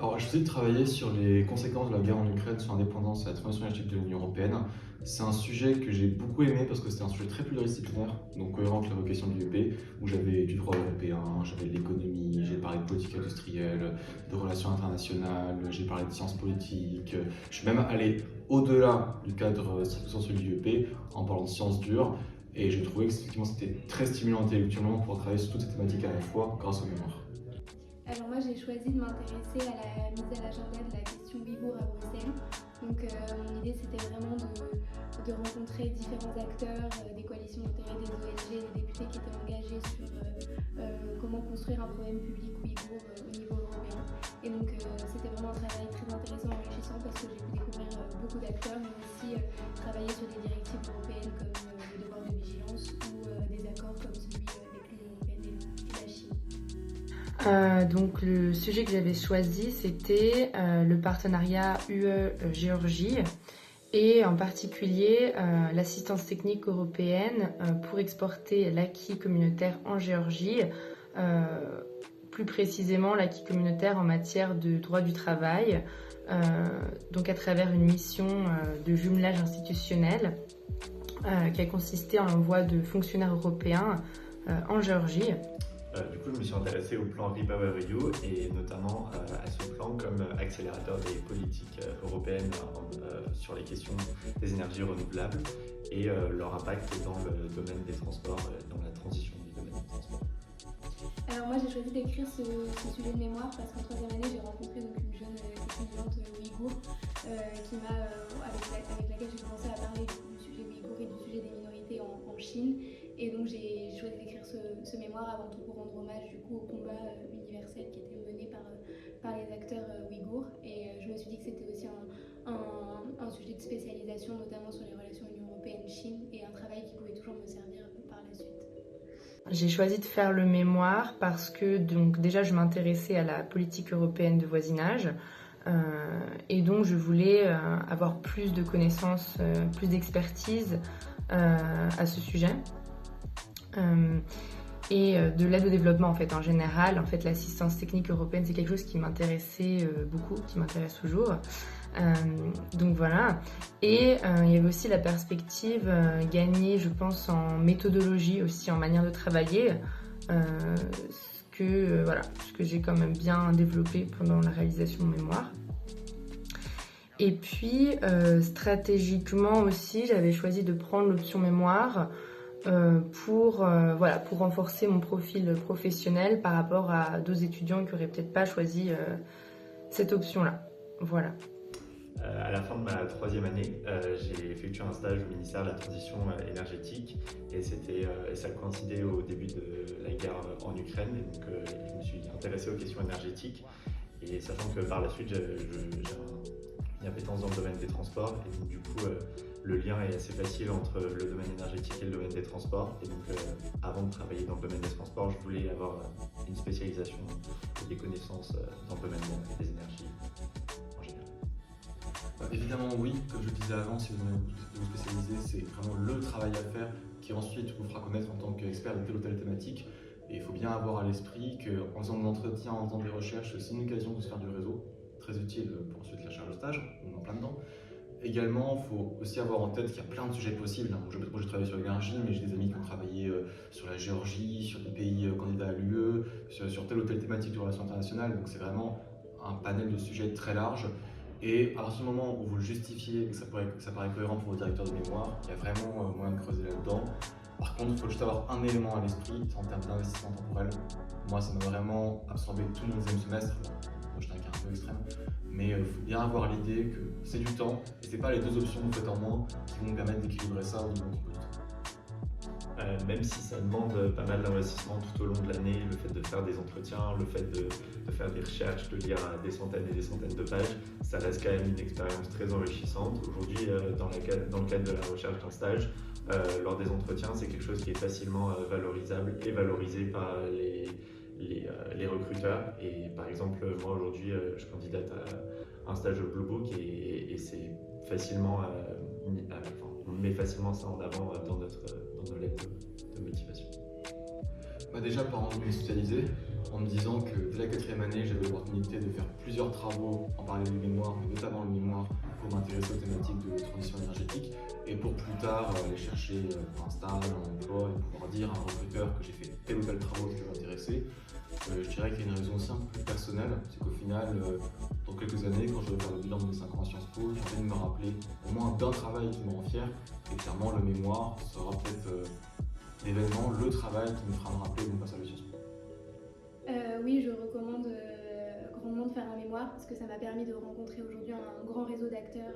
Alors, je vais de travailler sur les conséquences de la guerre en Ukraine sur l'indépendance et la transition énergétique de l'Union européenne. C'est un sujet que j'ai beaucoup aimé parce que c'était un sujet très pluridisciplinaire, donc cohérent avec la vocation de l'UEP, où j'avais du droit européen, j'avais de l'économie, j'ai parlé de politique industrielle, de relations internationales, j'ai parlé de sciences politiques. Je suis même allé au-delà du cadre stricto sensu de l'UEP en parlant de sciences dures, et j'ai trouvé que effectivement c'était très stimulant intellectuellement pour travailler sur toutes ces thématiques à la fois grâce aux mémoires. Alors moi j'ai choisi de m'intéresser à la mise à l'agenda de la question ouïghour à Bruxelles. Donc mon idée c'était vraiment de rencontrer différents acteurs, des coalitions d'intérêt, des ONG, des députés qui étaient engagés sur comment construire un problème public ouïghour au niveau européen. Et donc c'était vraiment un travail très intéressant et enrichissant parce que j'ai pu découvrir beaucoup d'acteurs, mais aussi travailler sur des directives européennes comme le devoir de vigilance ou des accords comme celui avec l'Union européenne et la Chine. Donc le sujet que j'avais choisi, c'était le partenariat UE-Géorgie et en particulier l'assistance technique européenne pour exporter l'acquis communautaire en Géorgie, plus précisément l'acquis communautaire en matière de droit du travail, donc à travers une mission de jumelage institutionnel qui a consisté en l'envoi de fonctionnaires européens en Géorgie. Du coup, je me suis intéressé au plan REPowerEU et notamment à ce plan comme accélérateur des politiques européennes sur les questions des énergies renouvelables et leur impact dans le domaine des transports, dans la transition du domaine des transports. Alors moi j'ai choisi d'écrire ce sujet de mémoire parce qu'en troisième année j'ai rencontré donc une jeune étudiante ouïghour avec laquelle j'ai commencé à parler du sujet ouïghour et du sujet des minorités en Chine. Et donc j'ai choisi d'écrire ce mémoire avant tout pour rendre hommage du coup au combat universel qui était mené par les acteurs ouïghours. Et je me suis dit que c'était aussi un sujet de spécialisation, notamment sur les relations Union européenne-Chine, et un travail qui pouvait toujours me servir par la suite. J'ai choisi de faire le mémoire parce que donc déjà je m'intéressais à la politique européenne de voisinage et donc je voulais avoir plus de connaissances, plus d'expertise à ce sujet. Et de l'aide au développement en fait en général. En fait, l'assistance technique européenne, c'est quelque chose qui m'intéressait beaucoup, qui m'intéresse toujours. Donc voilà. Et il y avait aussi la perspective gagnée, je pense, en méthodologie aussi, en manière de travailler, ce que j'ai quand même bien développé pendant la réalisation de mon mémoire. Et puis, stratégiquement aussi, j'avais choisi de prendre l'option mémoire pour renforcer mon profil professionnel par rapport à d'autres étudiants qui n'auraient peut-être pas choisi cette option-là. Voilà. À la fin de ma troisième année, j'ai effectué un stage au ministère de la Transition énergétique et ça coïncidait au début de la guerre en Ukraine. Et donc, je me suis intéressé aux questions énergétiques et sachant que par la suite, j'ai une appétence dans le domaine des transports et donc du coup, le lien est assez facile entre le domaine énergétique et le domaine des transports. Et donc, avant de travailler dans le domaine des transports, je voulais avoir une spécialisation et des connaissances dans le domaine des énergies en général. Évidemment, oui, comme je le disais avant, si vous voulez vous spécialiser, c'est vraiment le travail à faire qui ensuite vous fera connaître en tant qu'expert de telle ou telle thématique. Et il faut bien avoir à l'esprit qu'en faisant de l'entretien, en faisant des recherches, c'est une occasion de se faire du réseau, très utile pour ensuite la charge de stage, on est en plein dedans. Également, il faut aussi avoir en tête qu'il y a plein de sujets possibles. Moi, j'ai travaillé sur l'énergie, mais j'ai des amis qui ont travaillé sur la Géorgie, sur des pays candidats à l'UE, sur telle ou telle thématique de relations internationales. Donc c'est vraiment un panel de sujets très large. Et à partir du moment où vous le justifiez et que ça paraît cohérent pour vos directeurs de mémoire, il y a vraiment moyen de creuser là-dedans. Par contre, il faut juste avoir un élément à l'esprit en termes d'investissement temporel. Moi, ça m'a vraiment absorbé tout mon deuxième semestre. Moi, j'étais un peu extrême. Mais il faut bien avoir l'idée que c'est du temps et c'est pas les deux options que vous faites en moins qui vont permettre d'équilibrer ça au niveau du coût. Même si ça demande pas mal d'investissement tout au long de l'année, le fait de faire des entretiens, le fait de faire des recherches, de lire des centaines et des centaines de pages, ça reste quand même une expérience très enrichissante. Aujourd'hui, dans le cadre de la recherche d'un stage, lors des entretiens, c'est quelque chose qui est facilement valorisable et valorisé par les recruteurs. Et par exemple, moi aujourd'hui, je candidate à un stage au Blue Book et c'est facilement, on met facilement ça en avant dans nos lettres de motivation. Déjà, par exemple, me spécialiser, en me disant que dès la 4e année, j'avais l'opportunité de faire plusieurs travaux en parallèle du mémoire, mais notamment le mémoire, pour m'intéresser aux thématiques de transition énergétique et pour plus tard aller chercher un stage, un emploi et pouvoir dire à un recruteur que j'ai fait tel ou tel travaux qui m'intéressait. Je dirais qu'il y a une raison aussi un peu plus personnelle, c'est qu'au final, dans quelques années, quand je vais faire le bilan de mes 5 ans à Sciences Po, j'ai envie de me rappeler au moins d'un travail qui me rend fier, et clairement le mémoire sera peut-être l'événement, le travail qui me fera me rappeler de mon passage à Sciences Po. Oui, je recommande grandement de faire un mémoire parce que ça m'a permis de rencontrer aujourd'hui un grand réseau d'acteurs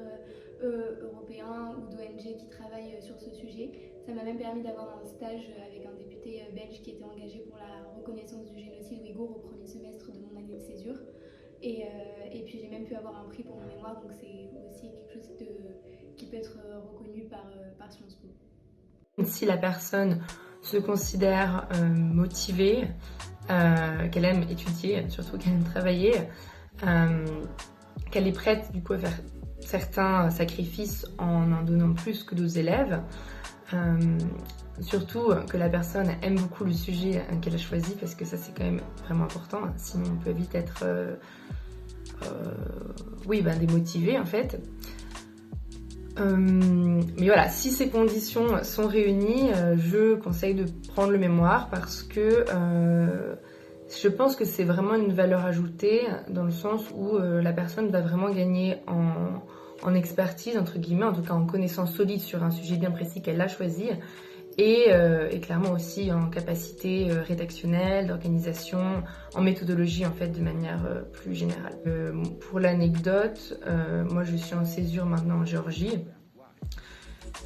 européens ou d'ONG qui travaillent sur ce sujet. Ça m'a même permis d'avoir un stage avec un député belge qui était engagé pour la reconnaissance du génocide ouïghour au premier semestre de mon année de césure. Et puis j'ai même pu avoir un prix pour mon mémoire, donc c'est aussi quelque chose qui peut être reconnu par Sciences Po. Si la personne se considère motivée, qu'elle aime étudier, surtout qu'elle aime travailler, qu'elle est prête du coup à faire certains sacrifices en donnant plus que d'autres élèves, surtout que la personne aime beaucoup le sujet qu'elle a choisi, parce que ça c'est quand même vraiment important, sinon on peut vite être démotivé en fait. Mais voilà, si ces conditions sont réunies, je conseille de prendre le mémoire parce que je pense que c'est vraiment une valeur ajoutée dans le sens où la personne va vraiment gagner en expertise, entre guillemets, en tout cas en connaissance solide sur un sujet bien précis qu'elle a choisi et clairement aussi en capacité rédactionnelle, d'organisation, en méthodologie en fait de manière plus générale. Pour l'anecdote, moi je suis en césure maintenant en Géorgie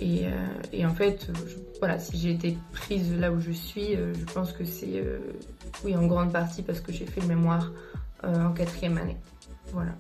et en fait, si j'ai été prise là où je suis, je pense que c'est en grande partie parce que j'ai fait le mémoire en 4e année. Voilà.